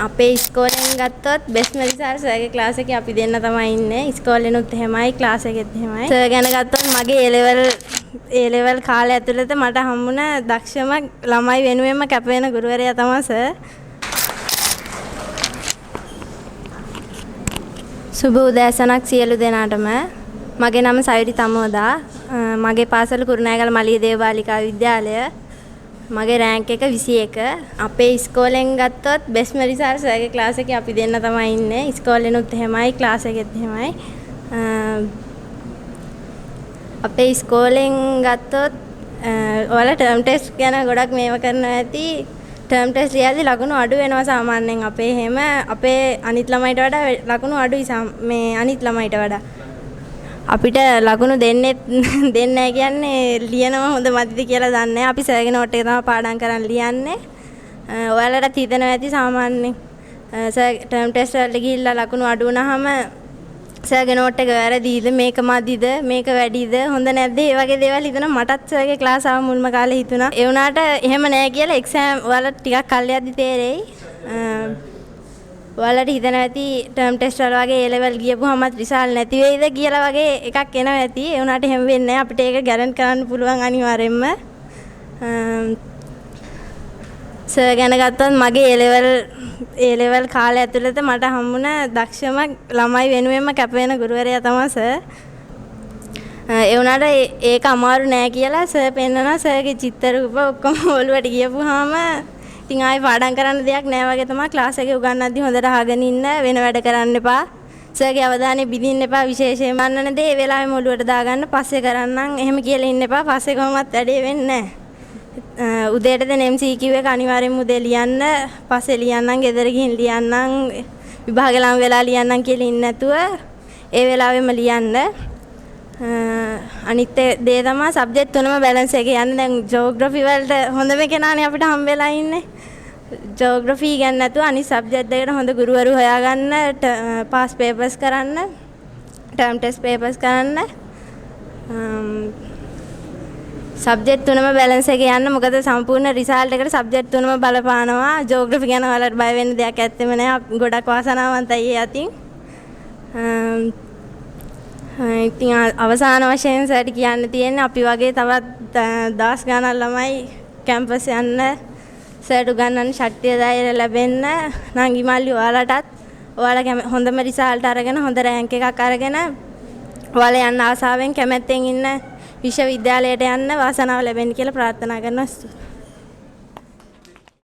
අපේ ඉස්කෝලෙන් ගත්තොත් best මෙලිසාර් සර්ගේ class එකේ අපි දෙන්න තමයි ඉන්නේ. ඉස්කෝලේනුත් එහෙමයි ක්ලාස් එකෙත් එහෙමයි. සර් ගැන ගත්තොත් මගේ A level කාලය ඇතුළත මට හම්බුණ දක්ෂම ළමයි වෙනුවෙන්ම කැප වෙන ගුරුවරයා තමයි සර්. සුබ උදෑසනක් සියලු දෙනාටම. මගේ නම සයුරි තමෝදා. මගේ පාසල කුරුණෑගල මලියදේව බාලිකා විද්‍යාලය. මගේ රෑන්ක් එක 21. අපේ ඉස්කෝලෙන් ගත්තොත් බෙස්ට් මෙලිසාර් සර්ගේ ක්ලාස් එකේ අපි දෙන්න තමයි ඉන්නේ. ඉස්කෝලේනුත් එහෙමයි ක්ලාස් එකෙත් එහෙමයි. අපේ ඉස්කෝලෙන් ගත්තොත් ඔයාලා ටර්ම් ටෙස්ට් ගැන ගොඩක් මේව කරනවා ඇති. ටර්ම් ටෙස්ට් ලියද්දි ලකුණු අඩු වෙනවා සාමාන්‍යයෙන් අපේ හැම අපේ අනිත් ළමයිට වඩා ලකුණු අඩුයි මේ අනිත් ළමයිට වඩා. අපිට ලකුණු දෙන්නේ නැහැ කියන්නේ ලියනවා හොඳ මදිද කියලා දන්නේ නැහැ. අපි සර්ගේ නෝට් එක තමයි පාඩම් කරන් ලියන්නේ. ඔයාලටත් හිතෙනවා ඇති සාමාන්‍යයෙන්. සර් ටර්ම් ටෙස්ට් වලට ගිහිල්ලා ලකුණු අඩු වුණාම සර්ගේ නෝට් එක වැරදිද මේක මදිද මේක වැඩිද හොඳ නැද්ද ඒ වගේ දේවල් හිතනවා. මටත් සර්ගේ ක්ලාස් ආව මුල්ම කාලේ හිතුණා. ඒ වුණාට එහෙම නැහැ කියලා එක්සෑම් ඔයාලට ටිකක් කල් යද්දි තේරෙයි. ඔයාලට හිතනවා ඇති ටර්ම් ටෙස්ට් වල වගේ A level ගියපුවාමත් රිසල්ට් නැති වෙයිද කියලා වගේ එකක් එනවා ඇති. ඒ වුණාට එහෙම වෙන්නේ නැහැ. අපිට ඒක ගැරන්ට් කරන්න පුළුවන් අනිවාර්යෙන්ම. සර් ගැන ගත්තොත් මගේ A level කාලය ඇතුළත මට හම්බුණ දක්ෂම ළමයි වෙනුවෙන්ම කැප වෙන ගුරුවරයා තමයි සර්. ඒ වුණාට ඒක අමාරු නෑ කියලා සර් පෙන්නනවා. සර්ගේ චිත්‍ර රූප ඔක්කොම ඔළුවට ගියපුවාම ඉතින් ආයෙ පාඩම් කරන්න දෙයක් නෑ වගේ තමයි ක්ලාස් එකේ උගන්වද්දි හොඳට අහගෙන ඉන්න වෙන වැඩ කරන්න එපා. සර්ගේ අවධානය බිඳින්න එපා. විශේෂයෙන්ම මන්නන දේ ඒ වෙලාවෙම ඔළුවට දාගන්න පස්සේ කරන්නම් එහෙම කියලා ඉන්න එපා. පස්සේ කොහොමවත් වැඩේ වෙන්නේ නෑ. උදේට දැන් MCQ එක අනිවාර්යෙන්ම උදේ ලියන්න. පස්සේ ලියන්නම් ගෙදර ගිහින් ලියන්නම් විභාග ලම් වෙලා ලියන්නම් කියලා ඉන්නේ නැතුව ඒ වෙලාවෙම ලියන්න. අනිත් දේ තමයි සබ්ජෙක්ට් තුනම බැලන්ස් එක යන්න. දැන් ජියෝග්‍රැෆි වලට හොඳම කෙනානේ අපිට හම් වෙලා ඉන්නේ. ජියෝග්‍රැෆි ගැන නැතුව අනිත් සබ්ජෙක්ට් දෙකට හොඳ ගුරුවරු හොයාගන්න, පාස් පේපර්ස් කරන්න, ටර්ම් ටෙස්ට් පේපර්ස් කරන්න. සබ්ජෙක්ට් තුනම බැලන්ස් එක යන්න. මොකද සම්පූර්ණ රිසල්ට් එකට සබ්ජෙක්ට් තුනම බලපානවා. ජියෝග්‍රැෆි ගැන ඔයාලට බය වෙන්න දෙයක් ඇත්තෙම නෑ. ගොඩක් වාසනාවන්තයි ඒ අතින්. ඉතින් අවසාන වශයෙන් සර්ට කියන්න තියෙන්නේ අපි වගේ තවත් දවස් ගණන් ළමයි කැම්පස් යන්න සර්ට උගන්වන්න ශක්තිය ධෛර්යය ලැබෙන්න නංගි මල්ලි ඔයාලටත් ඔයාලා හොඳම රිසල්ට් අරගෙන හොඳ රෑන්ක් එකක් අරගෙන ඔයාලා යන්න ආසාවෙන් කැමැත්තෙන් ඉන්න විශ්වවිද්‍යාලයට යන්න වාසනාව ලැබෙන්න කියලා ප්‍රාර්ථනා කරනවා.